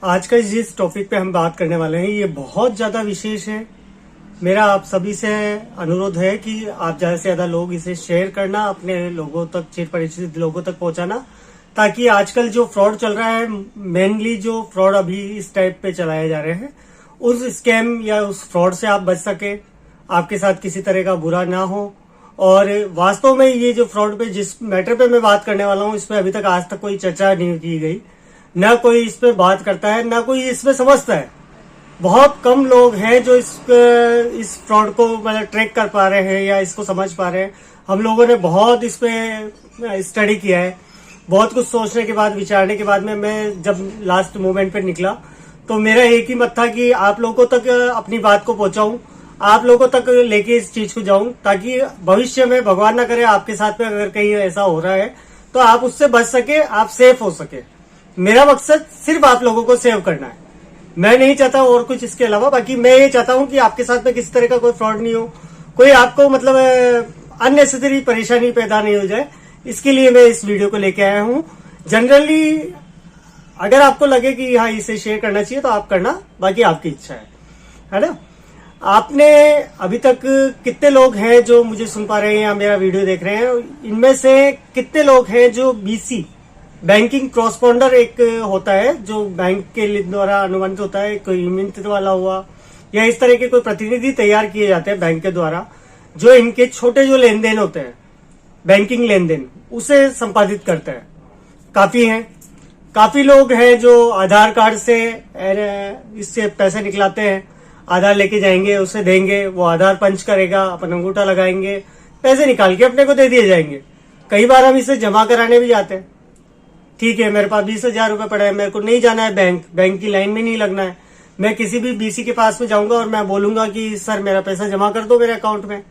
आज का जिस टॉपिक पे हम बात करने वाले हैं ये बहुत ज्यादा विशेष है। मेरा आप सभी से अनुरोध है कि आप ज्यादा से ज्यादा लोग इसे शेयर करना, अपने लोगों तक, चिर परिचित लोगों तक पहुंचाना, ताकि आजकल जो फ्रॉड चल रहा है, मेनली जो फ्रॉड अभी इस टाइप पे चलाए जा रहे हैं, उस स्कैम या उस फ्रॉड से आप बच सके, आपके साथ किसी तरह का बुरा ना हो। और वास्तव में ये जो फ्रॉड पे जिस मैटर पे मैं बात करने वाला हूँ, इसमें अभी तक आज तक कोई चर्चा नहीं की गई, ना कोई इस पे बात करता है, ना कोई इसमें समझता है। बहुत कम लोग हैं जो इस फ्रॉड को मतलब ट्रैक कर पा रहे हैं या इसको समझ पा रहे हैं। हम लोगों ने बहुत इस पे स्टडी किया है, बहुत कुछ सोचने के बाद, विचारने के बाद में मैं जब लास्ट मोमेंट पे निकला तो मेरा एक ही मत था कि आप लोगों तक अपनी बात को पहुंचाऊं, आप लोगों तक लेके इस चीज को जाऊं, ताकि भविष्य में भगवान ना करे आपके साथ में अगर कहीं ऐसा हो रहा है तो आप उससे बच सके, आप सेफ हो सके। मेरा मकसद सिर्फ आप लोगों को सेव करना है, मैं नहीं चाहता और कुछ इसके अलावा। बाकी मैं ये चाहता हूं कि आपके साथ में किसी तरह का कोई फ्रॉड नहीं हो, कोई आपको मतलब अननेसेसरी परेशानी पैदा नहीं हो जाए। इसके लिए मैं इस वीडियो को लेके आया हूं। जनरली अगर आपको लगे कि हाँ इसे शेयर करना चाहिए तो आप करना, बाकी आपकी इच्छा है ना। आपने अभी तक कितने लोग हैं जो मुझे सुन पा रहे हैं या मेरा वीडियो देख रहे हैं, इनमें से कितने लोग हैं जो बीसी बैंकिंग क्रॉसपॉन्डर एक होता है जो बैंक के द्वारा अनुबंधित होता है, कोई निमंत्रित वाला हुआ या इस तरह के कोई प्रतिनिधि तैयार किए जाते हैं बैंक के द्वारा, जो इनके छोटे जो लेन देन होते हैं, बैंकिंग लेन देन, उसे संपादित करते हैं। काफी हैं, काफी लोग हैं जो आधार कार्ड से इससे पैसे निकलाते हैं। आधार लेके जाएंगे, उसे देंगे, वो आधार पंच करेगा, अपन अंगूठा लगाएंगे, पैसे निकाल के अपने को दे दिए जाएंगे। कई बार हम इसे जमा कराने भी जाते हैं। ठीक है, मेरे पास 20,000 रुपए पड़े हैं, मेरे को नहीं जाना है बैंक की लाइन में नहीं लगना है, मैं किसी भी बीसी के पास में जाऊंगा और मैं बोलूंगा कि सर मेरा पैसा जमा कर दो मेरे अकाउंट में,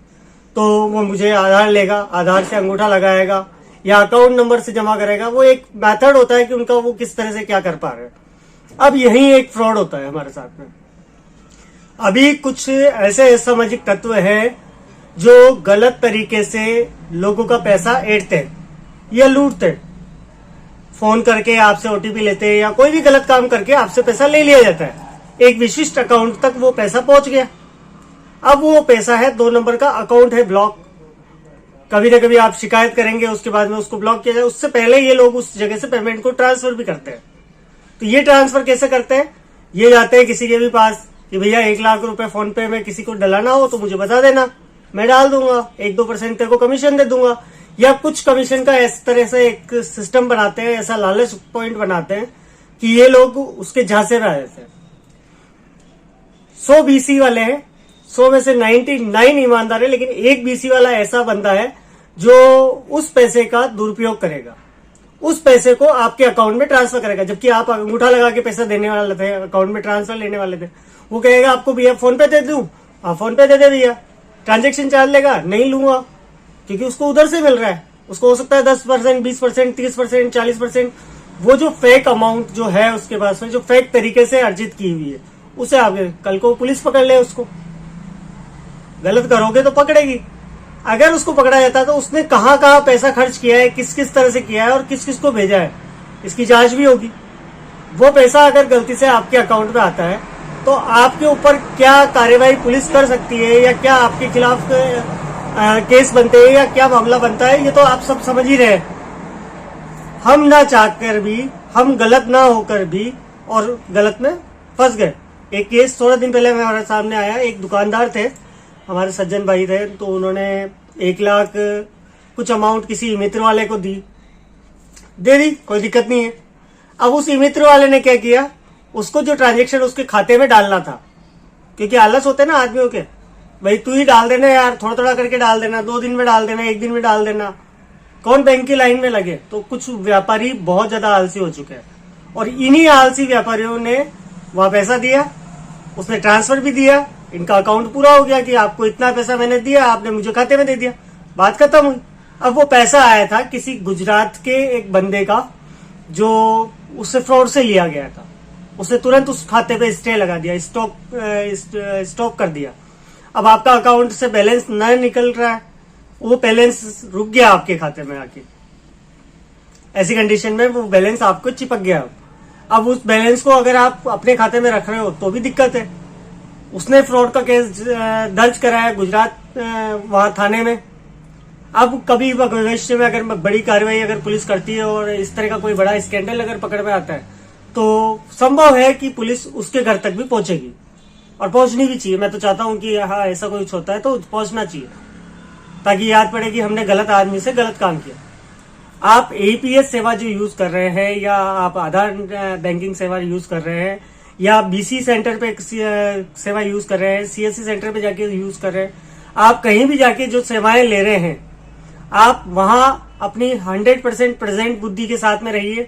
तो वो मुझे आधार लेगा, आधार से अंगूठा लगाएगा या अकाउंट नंबर से जमा करेगा। वो एक मेथड होता है कि उनका वो किस तरह से क्या कर पा रहे हैं। अब यही एक फ्रॉड होता है हमारे साथ में। अभी कुछ ऐसे असामाजिक तत्व हैं जो गलत तरीके से लोगों का पैसा ऐंठते हैं या लूटते हैं। फोन करके आपसे ओटीपी लेते हैं या कोई भी गलत काम करके आपसे पैसा ले लिया जाता है। एक विशिष्ट अकाउंट तक वो पैसा पहुंच गया। अब वो पैसा है 2 नंबर का अकाउंट है ब्लॉक। कभी ना कभी आप शिकायत करेंगे, उसके बाद में उसको ब्लॉक किया जाए। उससे पहले ये लोग उस जगह से पेमेंट को ट्रांसफर भी करते हैं। तो ये ट्रांसफर कैसे करते हैं? ये जाते हैं किसी के भी पास कि भैया 1 लाख रुपए फोन पे में किसी को डलाना हो तो मुझे बता देना, मैं डाल दूंगा, 1-2% तेरे को कमीशन दे दूंगा। या कुछ कमीशन का इस तरह से एक सिस्टम बनाते हैं, ऐसा लालच पॉइंट बनाते हैं कि ये लोग उसके झांसे में आ जाते हैं। 100 बीसी वाले हैं, 100 में से 99 ईमानदार है, लेकिन एक बीसी वाला ऐसा बंदा है जो उस पैसे का दुरुपयोग करेगा, उस पैसे को आपके अकाउंट में ट्रांसफर करेगा। जबकि आप अंगूठा लगा के पैसा देने वाले थे, अकाउंट में ट्रांसफर लेने वाले थे, वो कहेगा आपको भैया फोन पे दे दूं, आप फोन पे दे दे भैया, ट्रांजेक्शन चार्ज लेगा, नहीं लूंगा, क्योंकि उसको उधर से मिल रहा है। उसको हो सकता है 10%, 20%, 30%, 40%, वो जो फेक अमाउंट जो है उसके पास में, जो फेक तरीके से अर्जित की हुई है, उसे आप कल को पुलिस पकड़ ले, उसको गलत करोगे तो पकड़ेगी। अगर उसको पकड़ा जाता है तो उसने कहाँ कहाँ पैसा खर्च किया है, किस किस तरह से किया है और किस किस को भेजा है, इसकी जांच भी होगी। वो पैसा अगर गलती से आपके अकाउंट में आता है तो आपके ऊपर क्या कार्यवाही पुलिस कर सकती है या क्या आपके खिलाफ केस बनते हैं या क्या मामला बनता है, ये तो आप सब समझ ही रहे हैं। हम ना चाहकर भी, हम गलत ना होकर भी और गलत में फंस गए। एक केस 16 दिन पहले हमारे सामने आया। एक दुकानदार थे, हमारे सज्जन भाई थे, तो उन्होंने 1 लाख कुछ अमाउंट किसी मित्र वाले को दे दी, कोई दिक्कत नहीं है। अब उस मित्र वाले ने क्या किया, उसको जो ट्रांजेक्शन उसके खाते में डालना था, क्योंकि आलस होते ना आदमियों के, भाई तू ही डाल देना यार, थोड़ा थोड़ा करके डाल देना, 2 दिन में डाल देना, 1 दिन में डाल देना, कौन बैंक की लाइन में लगे। तो कुछ व्यापारी बहुत ज्यादा आलसी हो चुके हैं और इन्हीं आलसी व्यापारियों ने वहां पैसा दिया, उसने ट्रांसफर भी दिया, इनका अकाउंट पूरा हो गया कि आपको इतना पैसा मैंने दिया, आपने मुझे खाते में दे दिया, बात खत्म हुई। अब वो पैसा आया था किसी गुजरात के एक बंदे का, जो उससे फ्रॉड से लिया गया था। उसने तुरंत उस खाते पे स्टे लगा दिया, स्टॉप कर दिया। अब आपका अकाउंट से बैलेंस न निकल रहा है, वो बैलेंस रुक गया आपके खाते में आके। ऐसी कंडीशन में वो बैलेंस आपको चिपक गया। अब उस बैलेंस को अगर आप अपने खाते में रख रहे हो तो भी दिक्कत है। उसने फ्रॉड का केस दर्ज कराया गुजरात वहां थाने में। अब कभी भविष्य में अगर बड़ी कार्रवाई अगर पुलिस करती है और इस तरह का कोई बड़ा स्कैंडल अगर पकड़ में आता है तो संभव है कि पुलिस उसके घर तक भी पहुंचेगी, और पहुंचनी भी चाहिए। मैं तो चाहता हूं कि हाँ, ऐसा कुछ होता है तो पहुंचना चाहिए, ताकि याद पड़े कि हमने गलत आदमी से गलत काम किया। आप एपीएस सेवा जो यूज कर रहे हैं, या आप आधार बैंकिंग सेवा यूज कर रहे हैं, या बीसी सेंटर पे सेवा यूज कर रहे हैं, सीएससी सेंटर पे जाके यूज कर रहे हैं, आप कहीं भी जाके जो सेवाएं ले रहे हैं, आप वहां अपनी 100% प्रेजेंट बुद्धि के साथ में रहिए।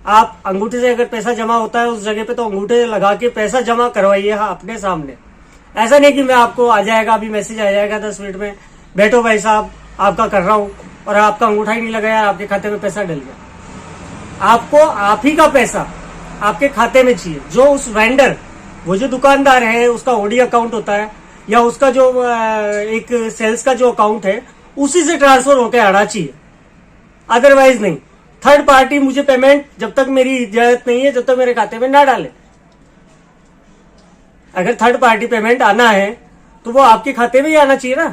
आप अंगूठे से अगर पैसा जमा होता है उस जगह पे, तो अंगूठे लगा के पैसा जमा करवाइए अपने सामने। ऐसा नहीं कि मैं आपको आ जाएगा, अभी मैसेज आ जाएगा 10 मिनट में, बैठो भाई साहब आपका कर रहा हूं, और आपका अंगूठा ही नहीं लगाया, आपके खाते में पैसा डल गया। आपको आप ही का पैसा आपके खाते में चाहिए। जो उस वेंडर, वो जो दुकानदार है, उसका ओडी अकाउंट होता है, या उसका जो एक सेल्स का जो अकाउंट है, उसी से ट्रांसफर होकर आना चाहिए, अदरवाइज नहीं। थर्ड पार्टी मुझे पेमेंट जब तक मेरी इजाजत नहीं है, जब तक मेरे खाते में ना डाले। अगर थर्ड पार्टी पेमेंट आना है तो वो आपके खाते में ही आना चाहिए ना,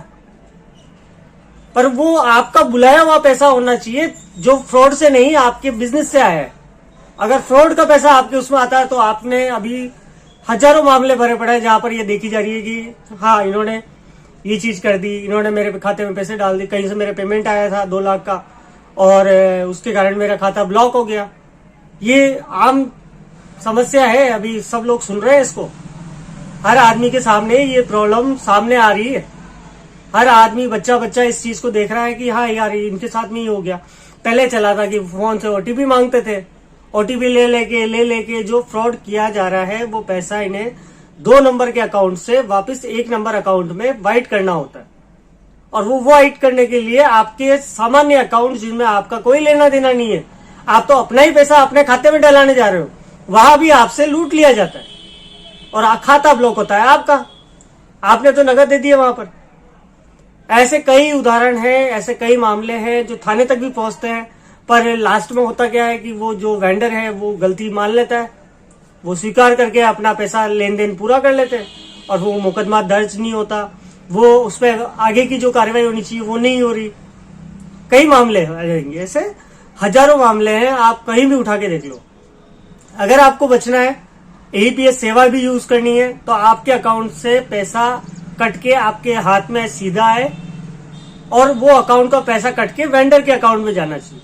पर वो आपका बुलाया हुआ पैसा होना चाहिए, जो फ्रॉड से नहीं, आपके बिजनेस से आया है। अगर फ्रॉड का पैसा आपके उसमें आता है तो आपने अभी हजारों मामले भरे पड़े हैं जहां पर ये देखी जा रही है कि हाँ, इन्होंने ये चीज कर दी, इन्होंने मेरे खाते में पैसे डाल दिए, कहीं से मेरे पेमेंट आया था 2 लाख का और उसके कारण मेरा खाता ब्लॉक हो गया। ये आम समस्या है, अभी सब लोग सुन रहे हैं इसको। हर आदमी के सामने ये प्रॉब्लम सामने आ रही है। हर आदमी, बच्चा बच्चा इस चीज को देख रहा है कि हाँ यार, इनके साथ नहीं हो गया। पहले चला था कि फोन से ओटीपी मांगते थे, ओटीपी ले लेके जो फ्रॉड किया जा रहा है, वो पैसा इन्हें 2 नंबर के अकाउंट से वापस 1 नंबर अकाउंट में वाइट करना होता है। और वो वाइट करने के लिए आपके सामान्य अकाउंट, जिनमें आपका कोई लेना देना नहीं है, आप तो अपना ही पैसा अपने खाते में डलाने जा रहे हो, वहां भी आपसे लूट लिया जाता है और खाता ब्लॉक होता है आपका। आपने तो नगद दे दिया वहां पर। ऐसे कई उदाहरण हैं, ऐसे कई मामले हैं जो थाने तक भी पहुंचते हैं, पर लास्ट में होता क्या है कि वो जो वेंडर है वो गलती मान लेता है, वो स्वीकार करके अपना पैसा लेन देन पूरा कर लेते हैं, और वो मुकदमा दर्ज नहीं होता, वो उस पर आगे की जो कार्रवाई होनी चाहिए वो नहीं हो रही। कई मामले रहेंगे, ऐसे हजारों मामले हैं, आप कहीं भी उठा के देख लो। अगर आपको बचना है, एपीएस सेवा भी यूज करनी है, तो आपके अकाउंट से पैसा कट के आपके हाथ में सीधा आए, और वो अकाउंट का पैसा कट के वेंडर के अकाउंट में जाना चाहिए,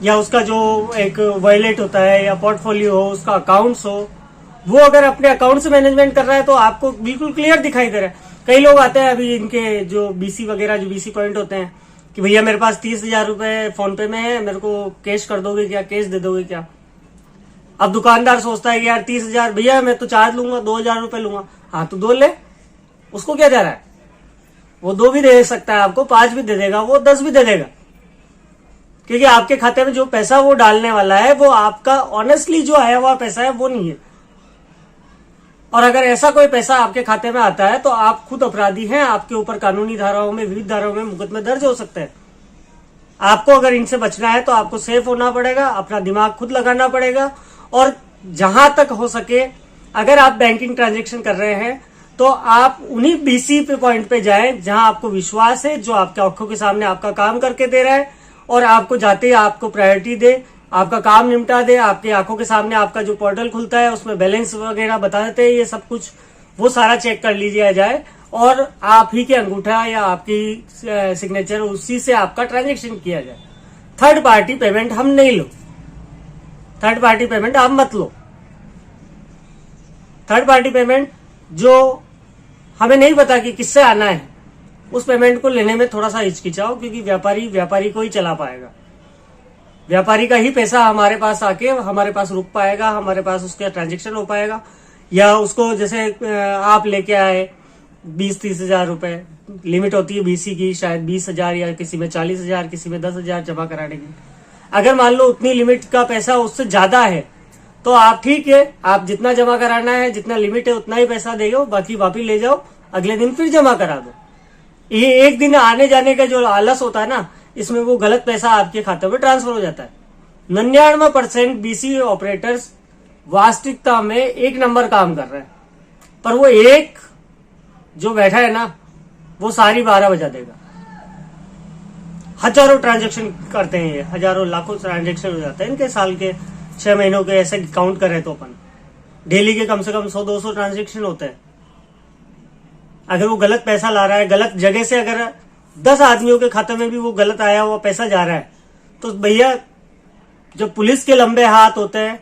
या उसका जो एक वॉलेट होता है या पोर्टफोलियो हो, उसका अकाउंट्स हो, वो अगर अपने अकाउंट से मैनेजमेंट कर रहा है तो आपको बिल्कुल क्लियर दिखाई दे रहा है। कई लोग आते हैं अभी, इनके जो बीसी वगैरह, जो बीसी पॉइंट होते हैं, कि भैया मेरे पास 30,000 रुपए फोन पे में है, मेरे को कैश कर दोगे क्या, कैश दे दोगे क्या। अब दुकानदार सोचता है कि यार 30,000 भैया मैं तो चार्ज लूंगा, 2,000 रुपए लूंगा। हाँ तो 2 ले, उसको क्या जा रहा है, वो 2 भी दे सकता है आपको, 5 भी दे देगा, वो 10 भी दे देगा, क्योंकि आपके खाते में जो पैसा वो डालने वाला है वो आपका ऑनेस्टली जो आया हुआ पैसा है वो नहीं है। और अगर ऐसा कोई पैसा आपके खाते में आता है तो आप खुद अपराधी हैं, आपके ऊपर कानूनी धाराओं में, विविध धाराओं में मुकदमे दर्ज हो सकते हैं। आपको अगर इनसे बचना है तो आपको सेफ होना पड़ेगा, अपना दिमाग खुद लगाना पड़ेगा, और जहां तक हो सके अगर आप बैंकिंग ट्रांजैक्शन कर रहे हैं तो आप उन्हीं बीसी पे पॉइंट पे जाएं जहां आपको विश्वास है, जो आपके आंखों के सामने आपका काम करके दे रहा है, और आपको जाते ही आपको प्रायोरिटी दे, आपका काम निपटा दे, आपके आंखों के सामने आपका जो पोर्टल खुलता है उसमें बैलेंस वगैरह बता देते हैं, ये सब कुछ वो सारा चेक कर लीजिए जाए, और आप ही के अंगूठा या आपकी सिग्नेचर, उसी से आपका ट्रांजैक्शन किया जाए। थर्ड पार्टी पेमेंट हम नहीं लो, थर्ड पार्टी पेमेंट आप मत लो। थर्ड पार्टी पेमेंट जो हमें नहीं पता कि किससे आना है, उस पेमेंट को लेने में थोड़ा सा हिचकिचाओ, क्योंकि व्यापारी को ही चला पाएगा। व्यापारी का ही पैसा हमारे पास आके हमारे पास रुक पाएगा, हमारे पास उसका ट्रांजैक्शन हो पाएगा, या उसको जैसे आप लेके आए 20-30 हजार रुपए लिमिट होती है बीसी की, शायद 20,000 या किसी में 40,000, किसी में 10,000 जमा कराने की। अगर मान लो उतनी लिमिट का पैसा उससे ज्यादा है तो आप ठीक है, आप जितना जमा कराना है, जितना लिमिट है उतना ही पैसा दे दो, बाकी वापिस ले जाओ, अगले दिन फिर जमा करा दो। ये एक दिन आने जाने का जो आलस होता है ना, इसमें वो गलत पैसा आपके खाते में ट्रांसफर हो जाता है। 99% बीसी ऑपरेटर्स वास्तविकता में 1 नंबर काम कर रहे हैं, पर वो एक जो बैठा है ना, वो सारी 12 बजा देगा। हजारों ट्रांजैक्शन करते हैं ये, हजारों लाखों ट्रांजैक्शन हो जाते हैं इनके साल के 6 महीनों के, ऐसे काउंट करें तो अपन डेली के कम से कम 100-200 ट्रांजैक्शन होते हैं। अगर वो गलत पैसा ला रहा है, गलत जगह से अगर 10 आदमियों के खाते में भी वो गलत आया हुआ पैसा जा रहा है, तो भैया जब पुलिस के लंबे हाथ होते हैं,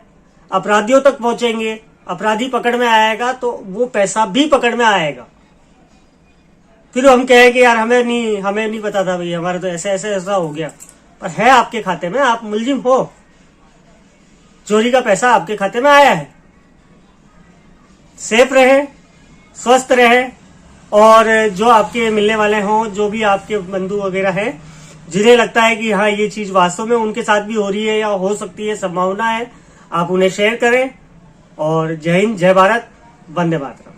अपराधियों तक पहुंचेंगे, अपराधी पकड़ में आएगा तो वो पैसा भी पकड़ में आएगा। फिर हम कहें कि यार हमें नहीं पता था भैया, हमारा तो ऐसा हो गया, पर है आपके खाते में, आप मुलजिम हो, चोरी का पैसा आपके खाते में आया है। सेफ रहे, स्वस्थ रहे, और जो आपके मिलने वाले हों, जो भी आपके बंधु वगैरह हैं, जिन्हें लगता है कि हाँ ये चीज वास्तव में उनके साथ भी हो रही है या हो सकती है, संभावना है, आप उन्हें शेयर करें। और जय हिंद, जय भारत, वंदे मातरम।